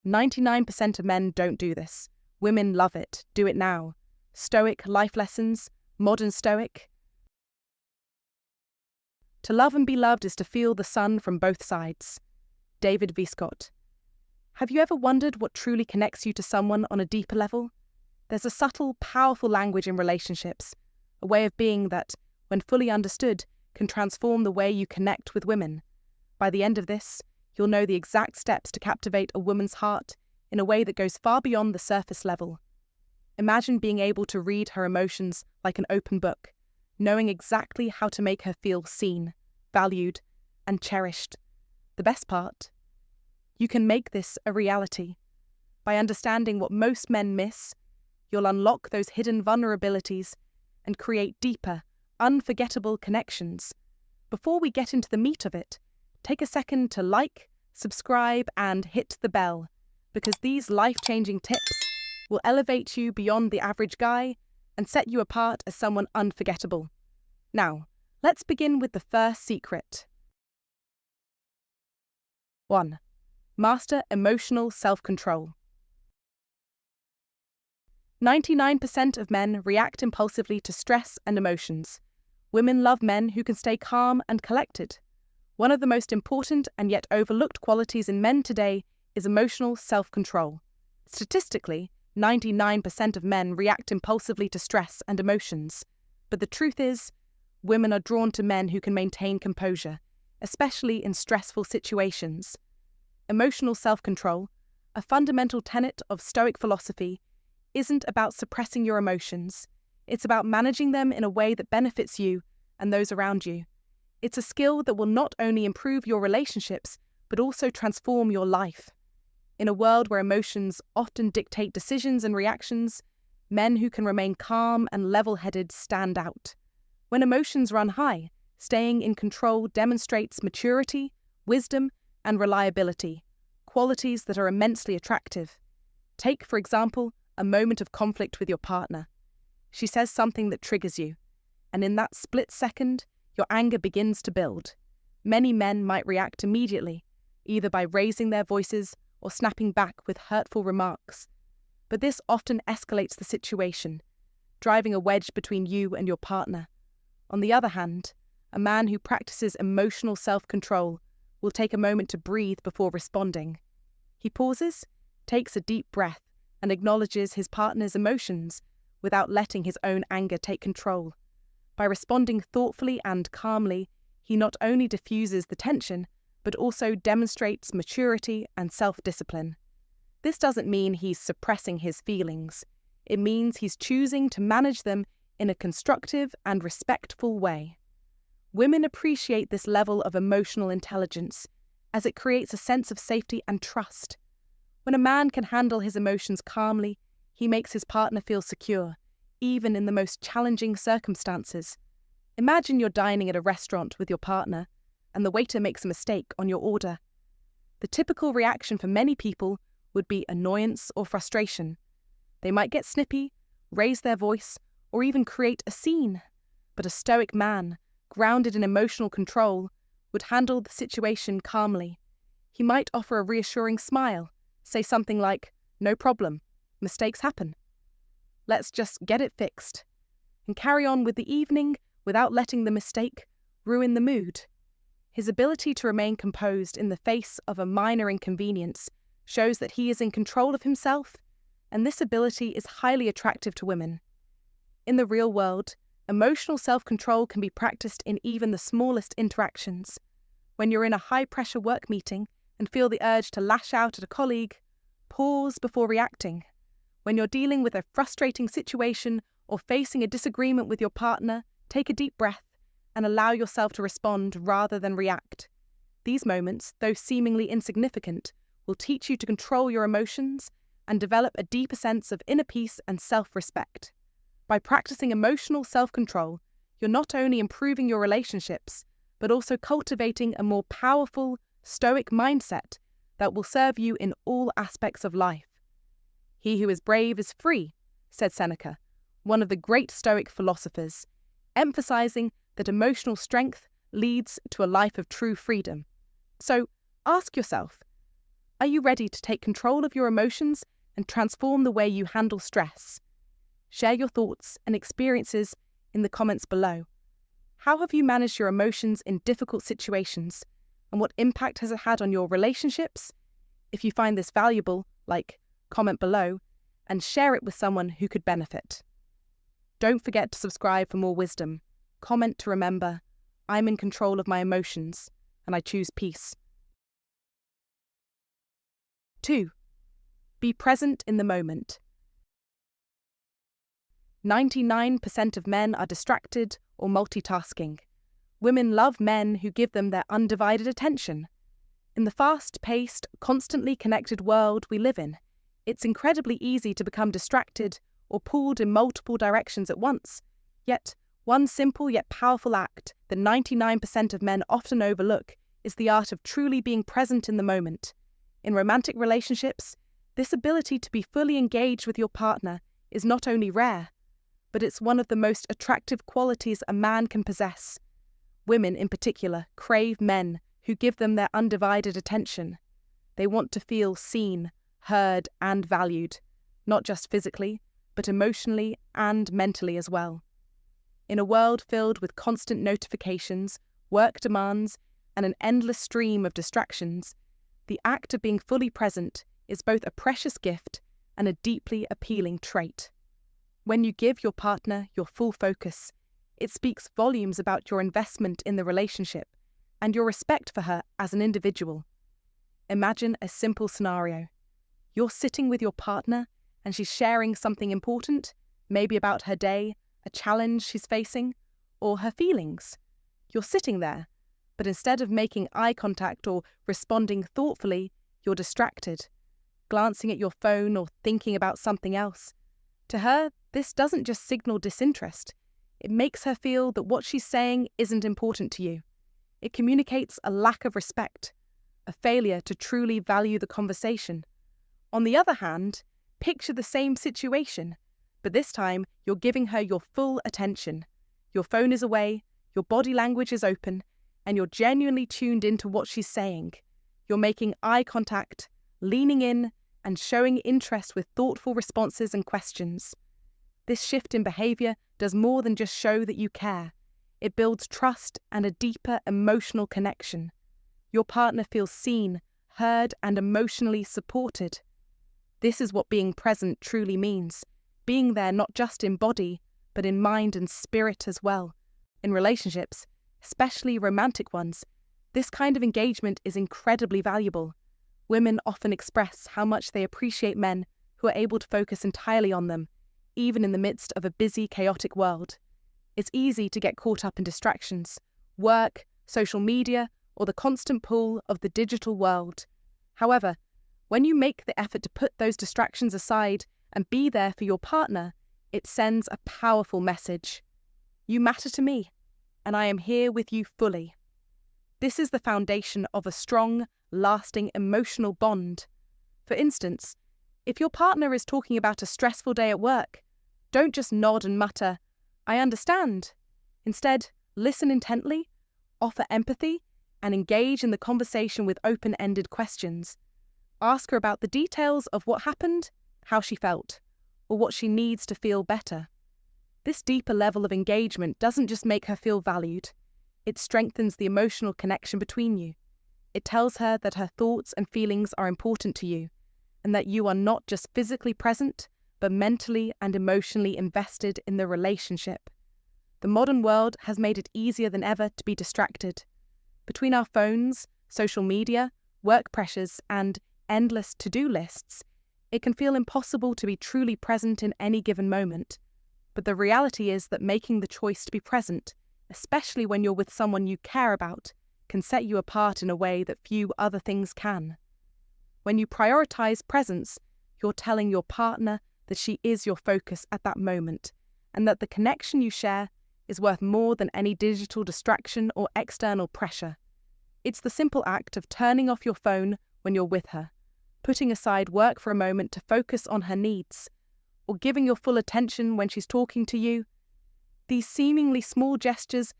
99% of men don't do this. Women love it. Do it now. Stoic life lessons, modern stoic. To love and be loved is to feel the sun from both sides. David V. Scott. Have you ever wondered what truly connects you to someone on a deeper level? There's a subtle, powerful language in relationships, a way of being that, when fully understood, can transform the way you connect with women. By the end of this, you'll know the exact steps to captivate a woman's heart in a way that goes far beyond the surface level. Imagine being able to read her emotions like an open book, knowing exactly how to make her feel seen, valued, and cherished. The best part? You can make this a reality. By understanding what most men miss, you'll unlock those hidden vulnerabilities and create deeper, unforgettable connections. Before we get into the meat of it, take a second to like, subscribe, and hit the bell, because these life-changing tips will elevate you beyond the average guy and set you apart as someone unforgettable. Now, let's begin with the first secret. 1. Master emotional self-control. 99% of men react impulsively to stress and emotions. Women love men who can stay calm and collected. One of the most important and yet overlooked qualities in men today is emotional self-control. Statistically, 99% of men react impulsively to stress and emotions. But the truth is, women are drawn to men who can maintain composure, especially in stressful situations. Emotional self-control, a fundamental tenet of Stoic philosophy, isn't about suppressing your emotions. It's about managing them in a way that benefits you and those around you. It's a skill that will not only improve your relationships, but also transform your life. In a world where emotions often dictate decisions and reactions, men who can remain calm and level-headed stand out. When emotions run high, staying in control demonstrates maturity, wisdom, and reliability, qualities that are immensely attractive. Take, for example, a moment of conflict with your partner. She says something that triggers you, and in that split second, your anger begins to build. Many men might react immediately, either by raising their voices or snapping back with hurtful remarks. But this often escalates the situation, driving a wedge between you and your partner. On the other hand, a man who practices emotional self-control will take a moment to breathe before responding. He pauses, takes a deep breath, and acknowledges his partner's emotions without letting his own anger take control. By responding thoughtfully and calmly, he not only diffuses the tension, but also demonstrates maturity and self-discipline. This doesn't mean he's suppressing his feelings. It means he's choosing to manage them in a constructive and respectful way. Women appreciate this level of emotional intelligence, as it creates a sense of safety and trust. When a man can handle his emotions calmly, he makes his partner feel secure, even in the most challenging circumstances. Imagine you're dining at a restaurant with your partner, and the waiter makes a mistake on your order. The typical reaction for many people would be annoyance or frustration. They might get snippy, raise their voice, or even create a scene. But a stoic man, grounded in emotional control, would handle the situation calmly. He might offer a reassuring smile, say something like, "No problem, mistakes happen. Let's just get it fixed," and carry on with the evening without letting the mistake ruin the mood. His ability to remain composed in the face of a minor inconvenience shows that he is in control of himself, and this ability is highly attractive to women. In the real world, emotional self-control can be practiced in even the smallest interactions. When you're in a high-pressure work meeting and feel the urge to lash out at a colleague, pause before reacting. When you're dealing with a frustrating situation or facing a disagreement with your partner, take a deep breath and allow yourself to respond rather than react. These moments, though seemingly insignificant, will teach you to control your emotions and develop a deeper sense of inner peace and self-respect. By practicing emotional self-control, you're not only improving your relationships, but also cultivating a more powerful, stoic mindset that will serve you in all aspects of life. "He who is brave is free," said Seneca, one of the great Stoic philosophers, emphasizing that emotional strength leads to a life of true freedom. So, ask yourself, Are you ready to take control of your emotions and transform the way you handle stress? Share your thoughts and experiences in the comments below. How have you managed your emotions in difficult situations, and what impact has it had on your relationships? If you find this valuable, comment below, and share it with someone who could benefit. Don't forget to subscribe for more wisdom. Comment to remember, I'm in control of my emotions, and I choose peace. 2. Be present in the moment. 99% of men are distracted or multitasking. Women love men who give them their undivided attention. In the fast-paced, constantly connected world we live in, it's incredibly easy to become distracted or pulled in multiple directions at once. Yet, one simple yet powerful act that 99% of men often overlook is the art of truly being present in the moment. In romantic relationships, this ability to be fully engaged with your partner is not only rare, but it's one of the most attractive qualities a man can possess. Women, in particular, crave men who give them their undivided attention. They want to feel seen, heard, and valued, not just physically, but emotionally and mentally as well. In a world filled with constant notifications, work demands, and an endless stream of distractions, the act of being fully present is both a precious gift and a deeply appealing trait. When you give your partner your full focus, it speaks volumes about your investment in the relationship and your respect for her as an individual. Imagine a simple scenario. You're sitting with your partner and she's sharing something important, maybe about her day, a challenge she's facing, or her feelings. You're sitting there, but instead of making eye contact or responding thoughtfully, you're distracted, glancing at your phone or thinking about something else. To her, this doesn't just signal disinterest. It makes her feel that what she's saying isn't important to you. It communicates a lack of respect, a failure to truly value the conversation. On the other hand, picture the same situation, but this time you're giving her your full attention. Your phone is away, your body language is open, and you're genuinely tuned into what she's saying. You're making eye contact, leaning in, and showing interest with thoughtful responses and questions. This shift in behavior does more than just show that you care. It builds trust and a deeper emotional connection. Your partner feels seen, heard, and emotionally supported. This is what being present truly means. Being there not just in body, but in mind and spirit as well. In relationships, especially romantic ones, this kind of engagement is incredibly valuable. Women often express how much they appreciate men who are able to focus entirely on them, even in the midst of a busy, chaotic world. It's easy to get caught up in distractions, work, social media, or the constant pull of the digital world. However, when you make the effort to put those distractions aside and be there for your partner, it sends a powerful message. You matter to me, and I am here with you fully. This is the foundation of a strong, lasting emotional bond. For instance, if your partner is talking about a stressful day at work, don't just nod and mutter, "I understand." Instead, listen intently, offer empathy, and engage in the conversation with open-ended questions. Ask her about the details of what happened, how she felt, or what she needs to feel better. This deeper level of engagement doesn't just make her feel valued, it strengthens the emotional connection between you. It tells her that her thoughts and feelings are important to you, and that you are not just physically present, but mentally and emotionally invested in the relationship. The modern world has made it easier than ever to be distracted. Between our phones, social media, work pressures, and endless to-do lists, it can feel impossible to be truly present in any given moment. But the reality is that making the choice to be present, especially when you're with someone you care about, can set you apart in a way that few other things can. When you prioritize presence, you're telling your partner that she is your focus at that moment, and that the connection you share is worth more than any digital distraction or external pressure. It's the simple act of turning off your phone when you're with her, putting aside work for a moment to focus on her needs, or giving your full attention when she's talking to you. These seemingly small gestures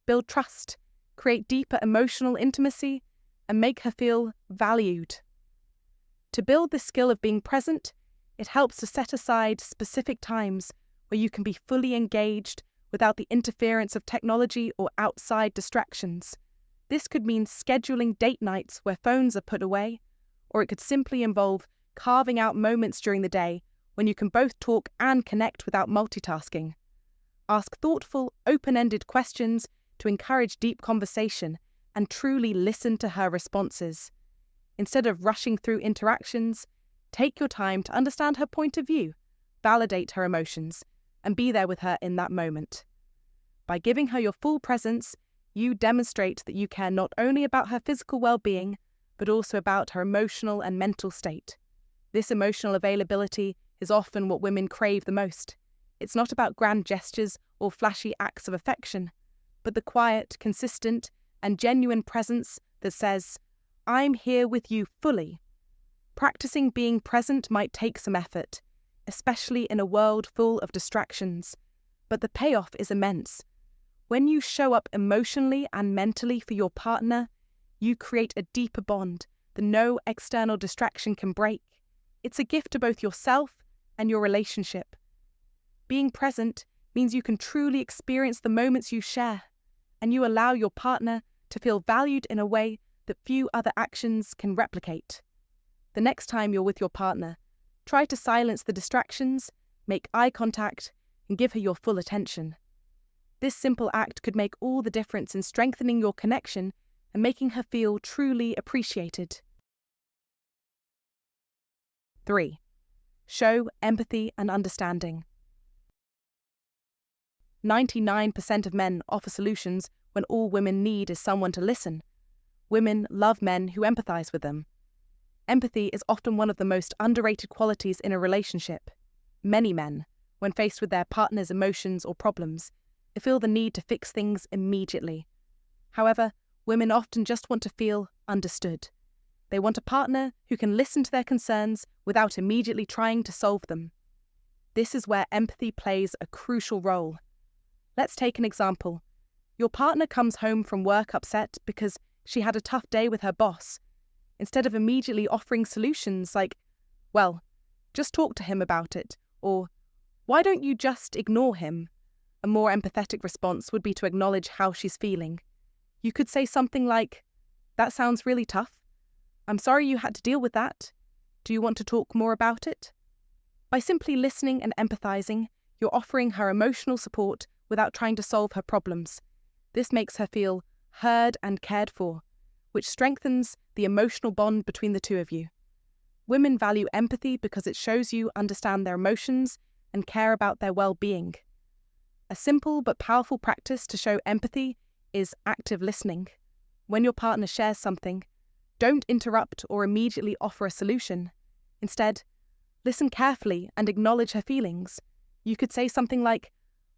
build trust, create deeper emotional intimacy, and make her feel valued. To build this skill of being present, it helps to set aside specific times where you can be fully engaged without the interference of technology or outside distractions. This could mean scheduling date nights where phones are put away, or it could simply involve carving out moments during the day when you can both talk and connect without multitasking. Ask thoughtful, open-ended questions to encourage deep conversation and truly listen to her responses. Instead of rushing through interactions, take your time to understand her point of view, validate her emotions, and be there with her in that moment. By giving her your full presence, you demonstrate that you care not only about her physical well-being, but also about her emotional and mental state. This emotional availability is often what women crave the most. It's not about grand gestures or flashy acts of affection, but the quiet, consistent, and genuine presence that says, "I'm here with you fully." Practicing being present might take some effort, especially in a world full of distractions, but the payoff is immense. When you show up emotionally and mentally for your partner, you create a deeper bond that no external distraction can break. It's a gift to both yourself and your relationship. Being present means you can truly experience the moments you share, and you allow your partner to feel valued in a way that few other actions can replicate. The next time you're with your partner, try to silence the distractions, make eye contact, and give her your full attention. This simple act could make all the difference in strengthening your connection and making her feel truly appreciated. 3. Show empathy and understanding. 99% of men offer solutions when all women need is someone to listen. Women love men who empathize with them. Empathy is often one of the most underrated qualities in a relationship. Many men, when faced with their partner's emotions or problems, feel the need to fix things immediately. However, women often just want to feel understood. They want a partner who can listen to their concerns without immediately trying to solve them. This is where empathy plays a crucial role. Let's take an example. Your partner comes home from work upset because she had a tough day with her boss. Instead of immediately offering solutions like, "Well, just talk to him about it," or "Why don't you just ignore him?" a more empathetic response would be to acknowledge how she's feeling. You could say something like, "That sounds really tough. I'm sorry you had to deal with that. Do you want to talk more about it?" By simply listening and empathizing, you're offering her emotional support without trying to solve her problems. This makes her feel heard and cared for, which strengthens the emotional bond between the two of you. Women value empathy because it shows you understand their emotions and care about their well-being. A simple but powerful practice to show empathy is active listening. When your partner shares something, don't interrupt or immediately offer a solution. Instead, listen carefully and acknowledge her feelings. You could say something like,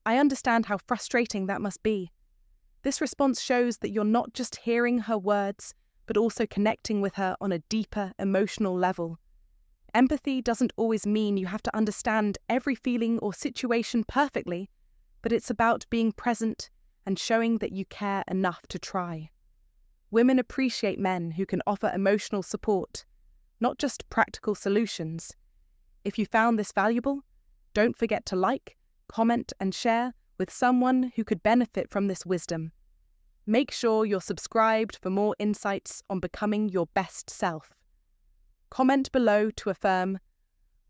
"I understand how frustrating that must be." This response shows that you're not just hearing her words, but also connecting with her on a deeper emotional level. Empathy doesn't always mean you have to understand every feeling or situation perfectly, but it's about being present and showing that you care enough to try. Women appreciate men who can offer emotional support, not just practical solutions. If you found this valuable, don't forget to like, comment, and share with someone who could benefit from this wisdom. Make sure you're subscribed for more insights on becoming your best self. Comment below to affirm,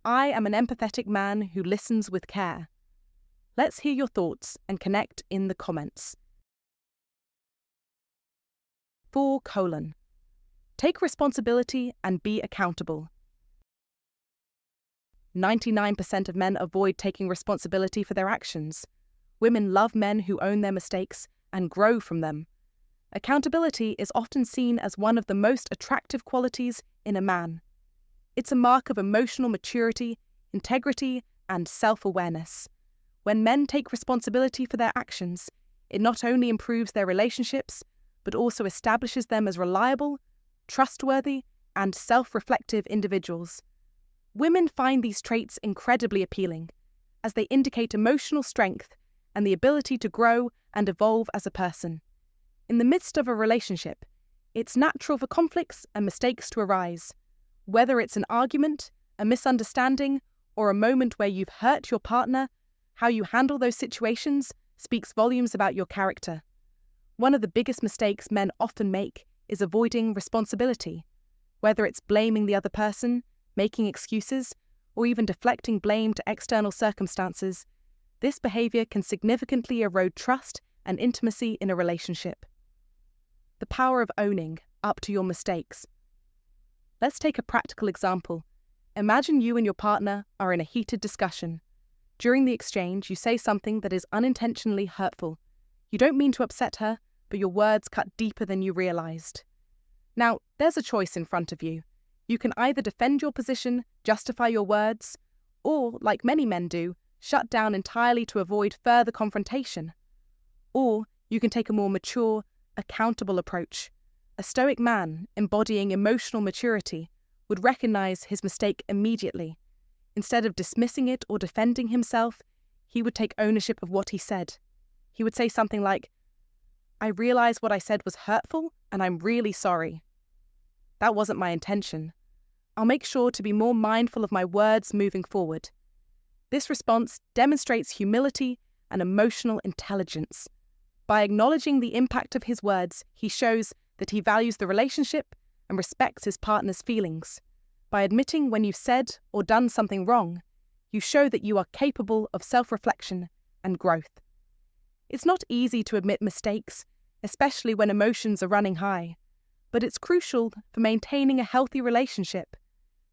"I am an empathetic man who listens with care." Let's hear your thoughts and connect in the comments. 4. Take responsibility and be accountable. 99% of men avoid taking responsibility for their actions. Women love men who own their mistakes and grow from them. Accountability is often seen as one of the most attractive qualities in a man. It's a mark of emotional maturity, integrity, and self-awareness. When men take responsibility for their actions, it not only improves their relationships, but also establishes them as reliable, trustworthy, and self-reflective individuals. Women find these traits incredibly appealing, as they indicate emotional strength and the ability to grow and evolve as a person. In the midst of a relationship, it's natural for conflicts and mistakes to arise. Whether it's an argument, a misunderstanding, or a moment where you've hurt your partner, how you handle those situations speaks volumes about your character. One of the biggest mistakes men often make is avoiding responsibility. Whether it's blaming the other person, making excuses, or even deflecting blame to external circumstances, this behavior can significantly erode trust and intimacy in a relationship. The power of owning up to your mistakes. Let's take a practical example. Imagine you and your partner are in a heated discussion. During the exchange, you say something that is unintentionally hurtful. You don't mean to upset her, but your words cut deeper than you realized. Now, there's a choice in front of you. You can either defend your position, justify your words, or, like many men do, shut down entirely to avoid further confrontation. Or you can take a more mature, accountable approach. A Stoic man, embodying emotional maturity, would recognize his mistake immediately. Instead of dismissing it or defending himself, he would take ownership of what he said. He would say something like, "I realize what I said was hurtful, and I'm really sorry. That wasn't my intention. I'll make sure to be more mindful of my words moving forward." This response demonstrates humility and emotional intelligence. By acknowledging the impact of his words, he shows that he values the relationship and respects his partner's feelings. By admitting when you've said or done something wrong, you show that you are capable of self-reflection and growth. It's not easy to admit mistakes, especially when emotions are running high, but it's crucial for maintaining a healthy relationship.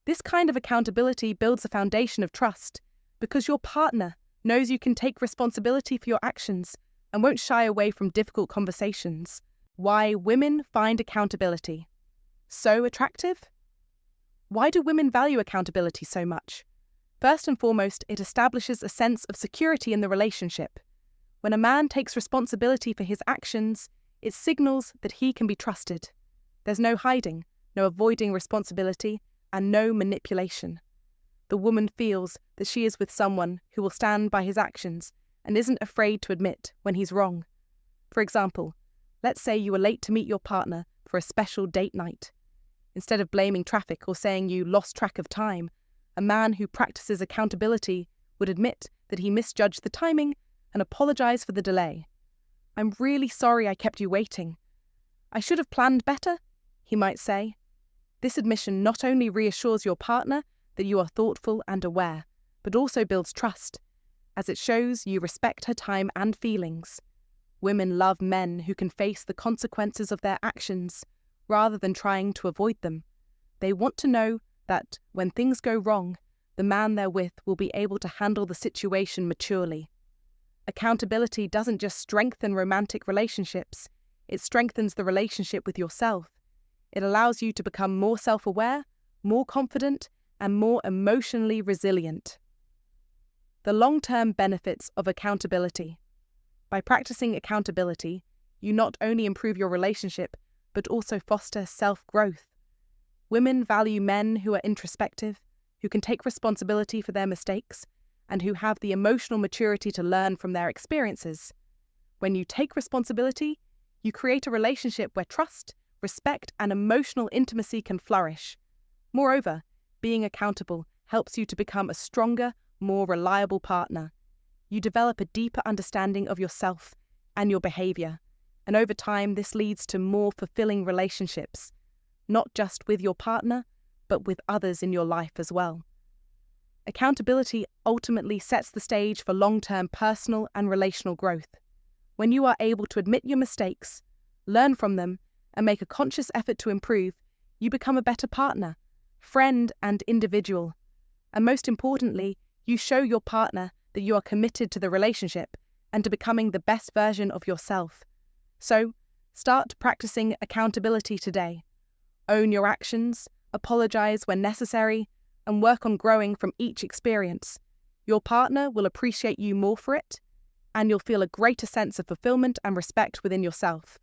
This kind of accountability builds a foundation of trust, because your partner knows you can take responsibility for your actions and won't shy away from difficult conversations. Why women find accountability so attractive? Why do women value accountability so much? First and foremost, it establishes a sense of security in the relationship. When a man takes responsibility for his actions, it signals that he can be trusted. There's no hiding, no avoiding responsibility, and no manipulation. The woman feels that she is with someone who will stand by his actions and isn't afraid to admit when he's wrong. For example, let's say you were late to meet your partner for a special date night. Instead of blaming traffic or saying you lost track of time, a man who practices accountability would admit that he misjudged the timing and apologize for the delay. "I'm really sorry I kept you waiting. I should have planned better," he might say. This admission not only reassures your partner that you are thoughtful and aware, but also builds trust, as it shows you respect her time and feelings. Women love men who can face the consequences of their actions, rather than trying to avoid them. They want to know that when things go wrong, the man they're with will be able to handle the situation maturely. Accountability doesn't just strengthen romantic relationships, it strengthens the relationship with yourself. It allows you to become more self-aware, more confident, and more emotionally resilient. The long-term benefits of accountability. By practicing accountability, you not only improve your relationship, but also foster self-growth. Women value men who are introspective, who can take responsibility for their mistakes, and who have the emotional maturity to learn from their experiences. When you take responsibility, you create a relationship where trust, respect, and emotional intimacy can flourish. Moreover, being accountable helps you to become a stronger, more reliable partner. You develop a deeper understanding of yourself and your behavior, and over time this leads to more fulfilling relationships, not just with your partner, but with others in your life as well. Accountability ultimately sets the stage for long-term personal and relational growth. When you are able to admit your mistakes, learn from them, and make a conscious effort to improve, you become a better partner, friend, and individual. And most importantly, you show your partner that you are committed to the relationship and to becoming the best version of yourself. So, start practicing accountability today. Own your actions, apologize when necessary, and work on growing from each experience. Your partner will appreciate you more for it, and you'll feel a greater sense of fulfillment and respect within yourself.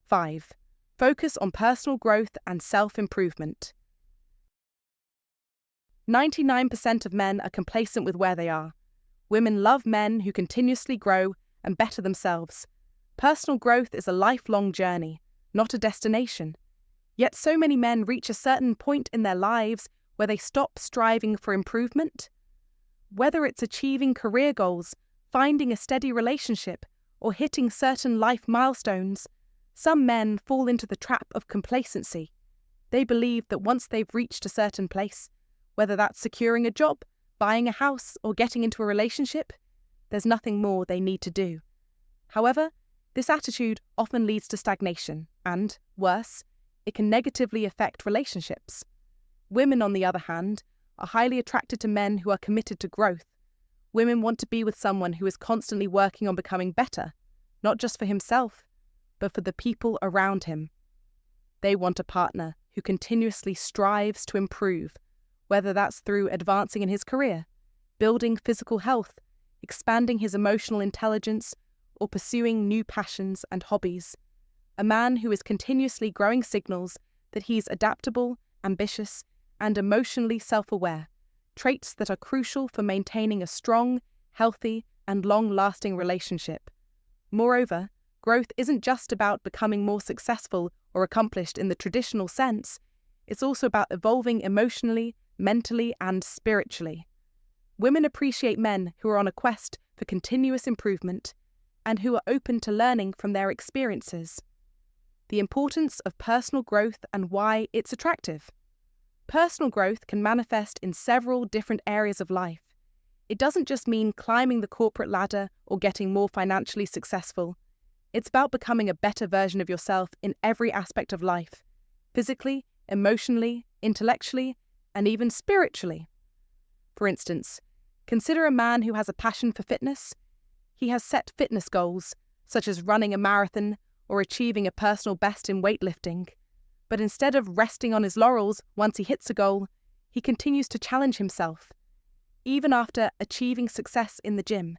5. Focus on personal growth and self-improvement. 99% of men are complacent with where they are. Women love men who continuously grow and better themselves. Personal growth is a lifelong journey, not a destination. Yet so many men reach a certain point in their lives where they stop striving for improvement. Whether it's achieving career goals, finding a steady relationship, or hitting certain life milestones, some men fall into the trap of complacency. They believe that once they've reached a certain place, whether that's securing a job, buying a house, or getting into a relationship, there's nothing more they need to do. However, this attitude often leads to stagnation and, worse, it can negatively affect relationships. Women, on the other hand, are highly attracted to men who are committed to growth. Women want to be with someone who is constantly working on becoming better, not just for himself, but for the people around him. They want a partner who continuously strives to improve, whether that's through advancing in his career, building physical health, expanding his emotional intelligence, or pursuing new passions and hobbies. A man who is continuously growing signals that he's adaptable, ambitious, and emotionally self-aware, traits that are crucial for maintaining a strong, healthy, and long-lasting relationship. Moreover, growth isn't just about becoming more successful or accomplished in the traditional sense, it's also about evolving emotionally, mentally, and spiritually. Women appreciate men who are on a quest for continuous improvement and who are open to learning from their experiences. The importance of personal growth and why it's attractive. Personal growth can manifest in several different areas of life. It doesn't just mean climbing the corporate ladder or getting more financially successful. It's about becoming a better version of yourself in every aspect of life, physically, emotionally, intellectually, and even spiritually. For instance, consider a man who has a passion for fitness. He has set fitness goals, such as running a marathon or achieving a personal best in weightlifting. But instead of resting on his laurels once he hits a goal, he continues to challenge himself. Even after achieving success in the gym,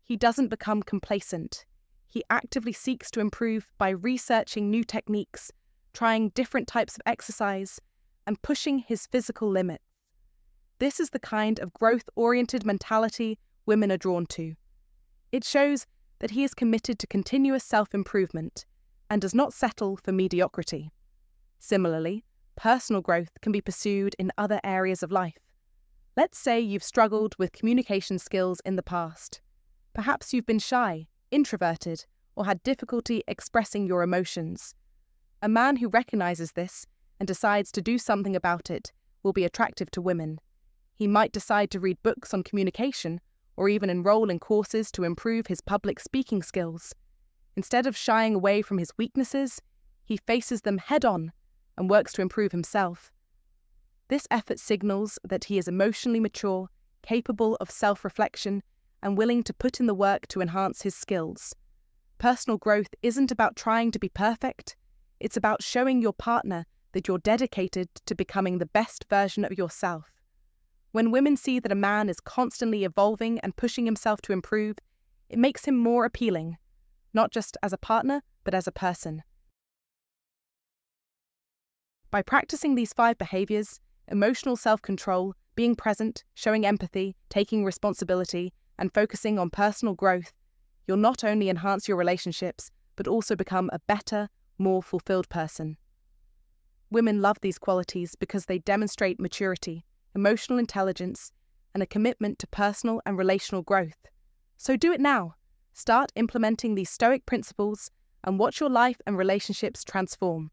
he doesn't become complacent. He actively seeks to improve by researching new techniques, trying different types of exercise, and pushing his physical limits. This is the kind of growth-oriented mentality women are drawn to. It shows that he is committed to continuous self-improvement and does not settle for mediocrity. Similarly, personal growth can be pursued in other areas of life. Let's say you've struggled with communication skills in the past. Perhaps you've been shy, introverted, or had difficulty expressing your emotions. A man who recognizes this and decides to do something about it will be attractive to women. He might decide to read books on communication or even enroll in courses to improve his public speaking skills. Instead of shying away from his weaknesses, he faces them head-on and works to improve himself. This effort signals that he is emotionally mature, capable of self-reflection, and willing to put in the work to enhance his skills. Personal growth isn't about trying to be perfect, it's about showing your partner that you're dedicated to becoming the best version of yourself. When women see that a man is constantly evolving and pushing himself to improve, it makes him more appealing, not just as a partner, but as a person. By practicing these 5 behaviors, emotional self-control, being present, showing empathy, taking responsibility, and focusing on personal growth, you'll not only enhance your relationships, but also become a better, more fulfilled person. Women love these qualities because they demonstrate maturity, emotional intelligence, and a commitment to personal and relational growth. So do it now. Start implementing these Stoic principles and watch your life and relationships transform.